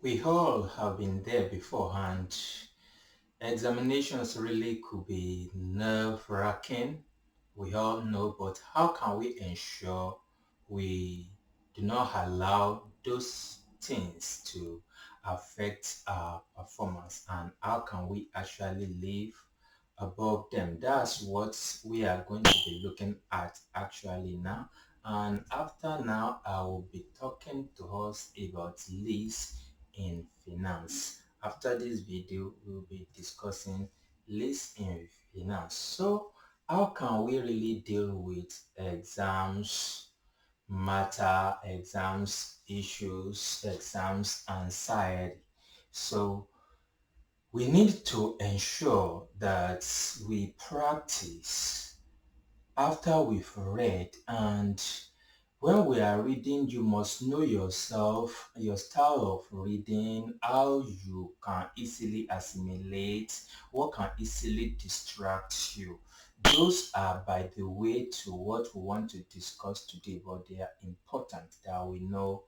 We all have been there before, and examinations really could be nerve-wracking. We all know, but how can we ensure we do not allow those things to affect our performance, and how can we actually live above them? That's what we are going to be looking at actually now. And after now, I will be talking to us about lease in finance. After this video, we'll be discussing lease in finance. So how can we really deal with exams matter, exams issues, exams anxiety? So we need to ensure that we practice after we've read, and when we are reading, you must know yourself, your style of reading, how you can easily assimilate, what can easily distract you. Those are, by the way, to what we want to discuss today, but they are important that we know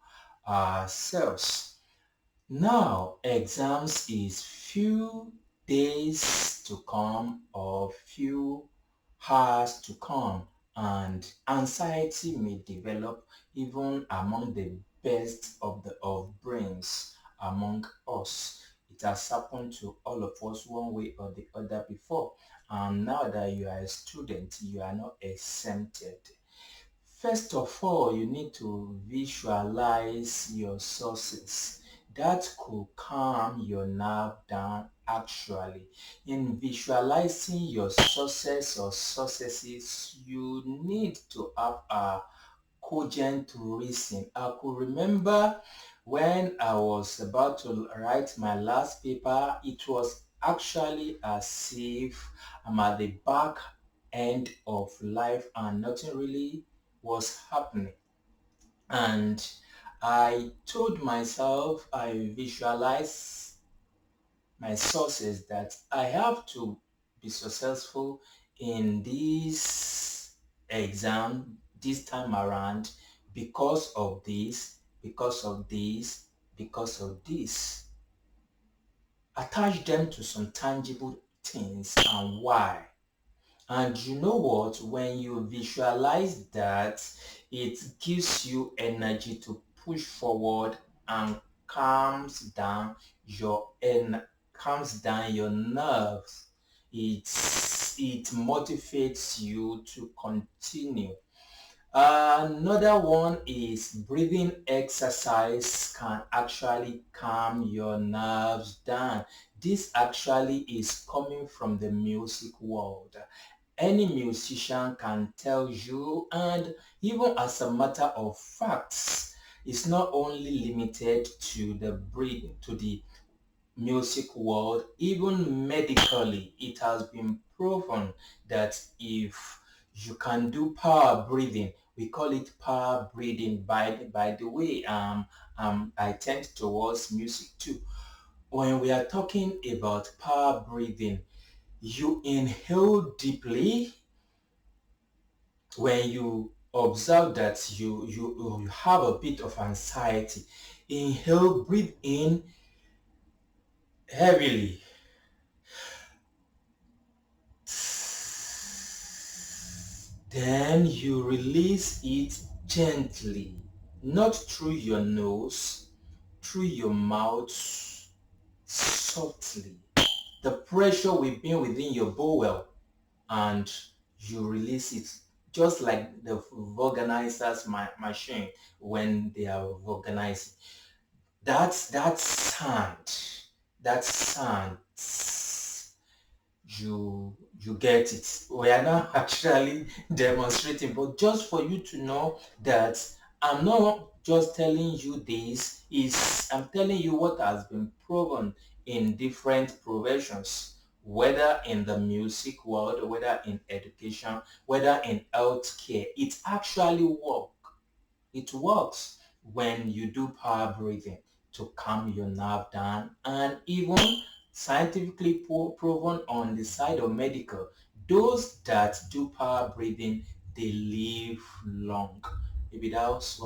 ourselves. Now, exams is few days to come or few hours to come, and anxiety may develop even among the best of brains among us. It has happened to all of us one way or the other before, and now that you are a student, you are not exempted. First of all, you need to visualize your sources. That could calm your nerve down actually. In visualizing your sources or sources, you need to have a cogent reason. I could remember when I was about to write my last paper, it was actually as if I'm at the back end of life and nothing really was happening. And I told myself, I visualized my sources that I have to be successful in this exam this time around because of this, because of this, because of this. Attach them to some tangible things and why. And you know what? When you visualize that, it gives you energy to push forward and your calms down your nerves. It motivates you to continue. Another one is breathing exercise can actually calm your nerves down. This actually is coming from the music world. Any musician can tell you, and even as a matter of fact, it's not only limited to the breathing, to the music world, even medically, it has been proven that if you can do power breathing, we call it power breathing. By the way, I tend towards music too. When we are talking about power breathing, you inhale deeply. When you observe that you have a bit of anxiety, inhale, breathe in heavily. Then you release it gently, not through your nose, through your mouth, softly. The pressure will be within your bowel, and you release it just like the vulcanizer's machine when they are vulcanizing. That sound, that sound, you get it. We are not actually demonstrating, but just for you to know that I'm not just telling you this, is I'm telling you what has been proven in different professions, whether in the music world, whether in education, whether in healthcare. It actually works. It works when you do power breathing to calm your nerve down, and even scientifically proven on the side of medical, those that do power breathing, they live long. Maybe that was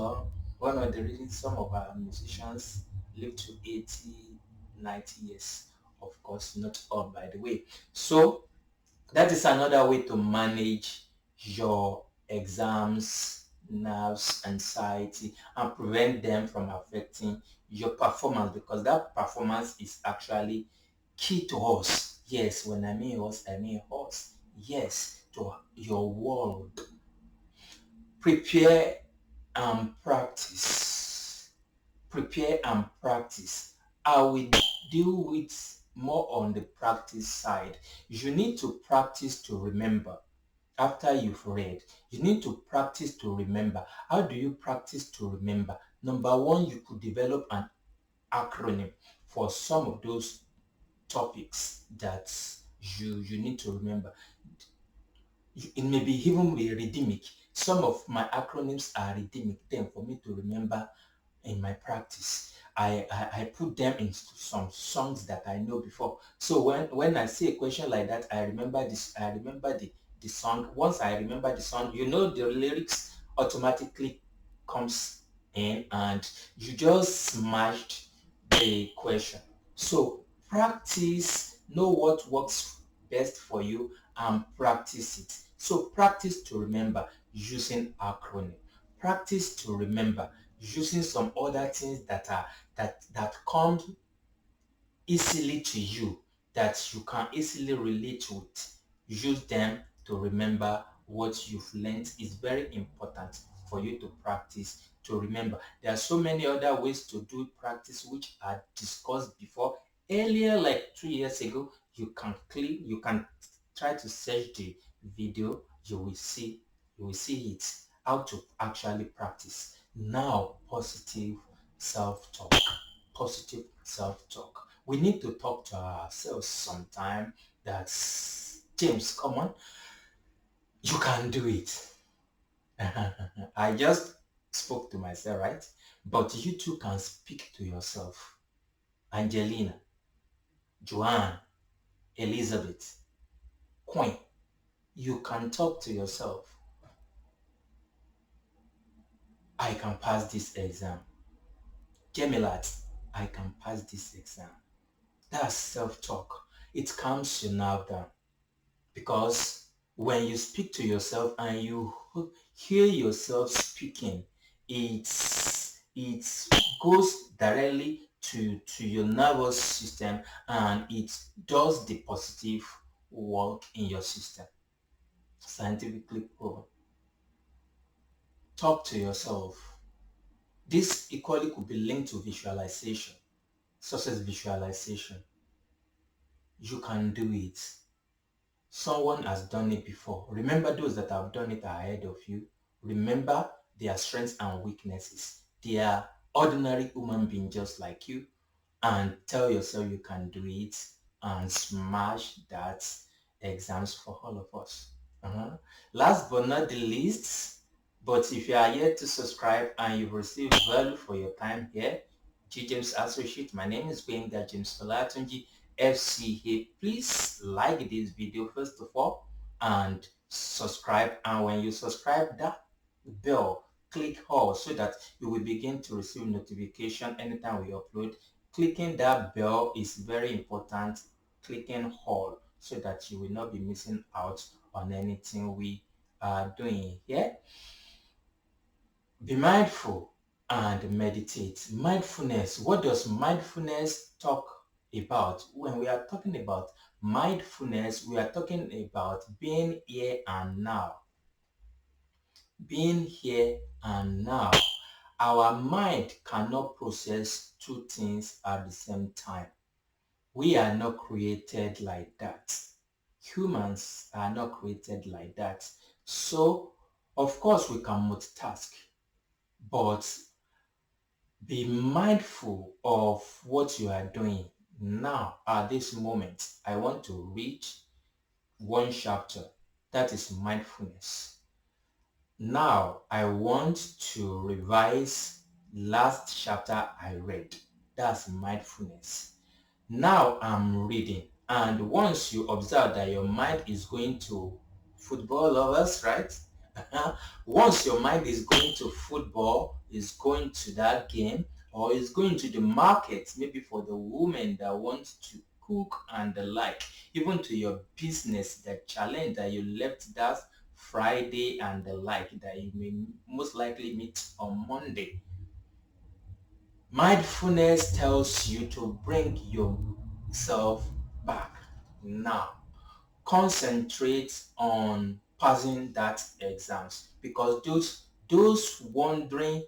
one of the reasons some of our musicians live to 80, 90 years. Of course, not all, by the way. So that is another way to manage your exams, nerves, anxiety, and prevent them from affecting your performance, because that performance is actually key to us. Yes, when I mean us, I mean us. Yes, to your world. Prepare and practice. Prepare and practice. I will deal with more on the practice side. You need to practice to remember after you've read. You need to practice to remember. How do you practice to remember? Number one, you could develop an acronym for some of those topics that you need to remember. It may be even be rhythmic. Some of my acronyms are rhythmic. Then for me to remember in my practice, I put them into some songs that I know before. So when I see a question like that, I remember this. I remember the song. Once I remember the song, the lyrics automatically comes in, and you just smashed the question. So practice, know what works best for you, and practice it. So practice to remember using acronym. Practice to remember using some other things that come easily to you, that you can easily relate with. Use them to remember what you've learned. Is very important for you to practice to remember. There are so many other ways to do practice which are discussed before. Earlier, like 2 years ago, you can try to search the video. You will see it, how to actually practice. Now, self-talk positive self-talk. We need to talk to ourselves sometime. That's James, come on, you can do it. I just spoke to myself, right? But you too can speak to yourself. Angelina, Joanne, Elizabeth, Queen, you can talk to yourself. I can pass this exam. Gemilat, I can pass this exam. That's self-talk. It calms you now down. Because when you speak to yourself and you hear yourself speaking, it goes directly to your nervous system, and it does the positive work in your system. Scientifically proven. Talk to yourself. This equally could be linked to visualization, success visualization. You can do it. Someone has done it before. Remember those that have done it ahead of you. Remember their strengths and weaknesses. They are ordinary human beings just like you. And tell yourself you can do it and smash that exams for all of us. Last but not the least, but if you are yet to subscribe and you've received value for your time here, G James Associate, my name is Benga James Olatunji FCA. Please like this video first of all and subscribe. And when you subscribe, that bell, click all so that you will begin to receive notification anytime we upload. Clicking that bell is very important. Clicking all so that you will not be missing out on anything we are doing here. Be mindful and meditate. Mindfulness. What does mindfulness talk about? When we are talking about mindfulness, we are talking about being here and now. Being here and now. Our mind cannot process two things at the same time. We are not created like that. Humans are not created like that. So, of course, we can multitask, but be mindful of what you are doing now at this moment. I want to read one chapter. That is mindfulness. Now I want to revise last chapter I read. That's mindfulness. Now I'm reading. And once you observe that your mind is going to football lovers, right? Once your mind is going to football, is going to that game, or is going to the market, maybe for the woman that wants to cook and the like, even to your business, the challenge that you left that Friday and the like, that you may most likely meet on Monday. Mindfulness tells you to bring yourself back now. Concentrate on passing that exams, because those wandering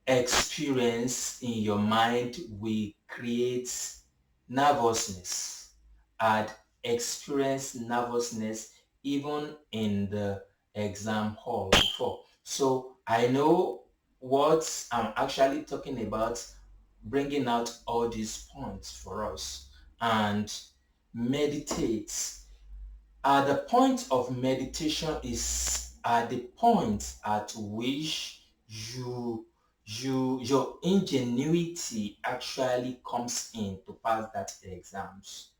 experience in your mind will create nervousness and experience nervousness even in the exam hall before. So I know what I'm actually talking about, bringing out all these points for us. And meditate. The point of meditation is at the point at which your ingenuity actually comes in to pass that exams.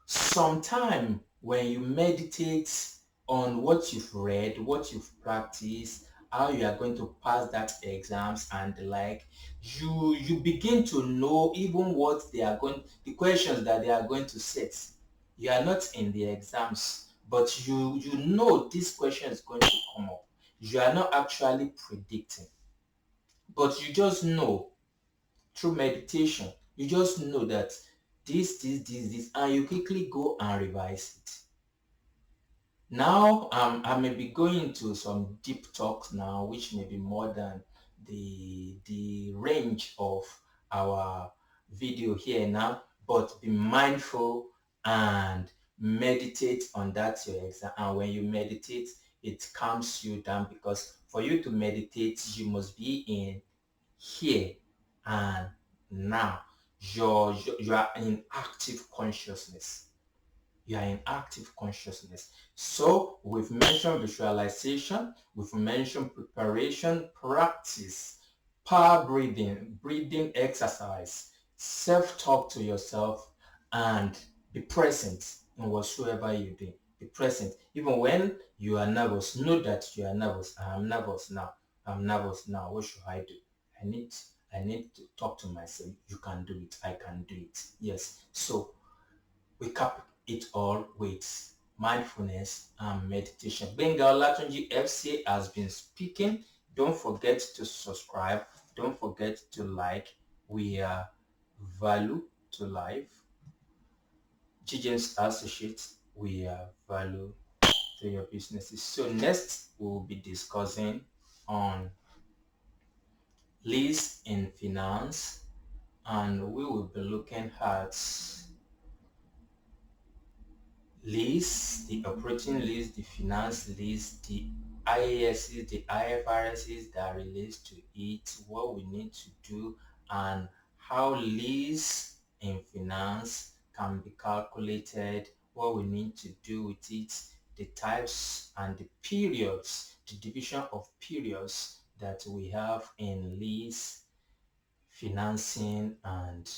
Sometime when you meditate on what you've read, what you've practiced, how you are going to pass that exams and the like, you begin to know even what they are going, the questions that they are going to set. You are not in the exams, but you know this question is going to come up. You are not actually predicting, but you just know through meditation. You just know that this, and you quickly go and revise it. Now, I may be going into some deep talks now, which may be more than the range of our video here now, but be mindful and meditate on that your exam. And when you meditate, it calms you down, because for you to meditate, you must be in here and now. You are in active consciousness. You are in active consciousness. So we've mentioned visualization, we've mentioned preparation, practice, power breathing, breathing exercise, self-talk to yourself, and be present in whatsoever you do. Be present. Even when you are nervous, know that you are nervous. I'm nervous now. I'm nervous now. What should I do? I need I need to talk to myself. You can do it. I can do it. Yes. So we cap it all with mindfulness and meditation. Benga Olatunji FCA has been speaking. Don't forget to subscribe. Don't forget to like. We are value to life. Gigens Associates, we are value to your businesses. So next we'll be discussing on lease in finance, and we will be looking at lease, the operating lease, the finance lease, the IASs, the IFRSs that relates to it, what we need to do, and how lease in finance can be calculated, what we need to do with it, the types and the periods, the division of periods that we have in lease, financing, and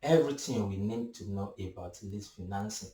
everything we need to know about lease financing.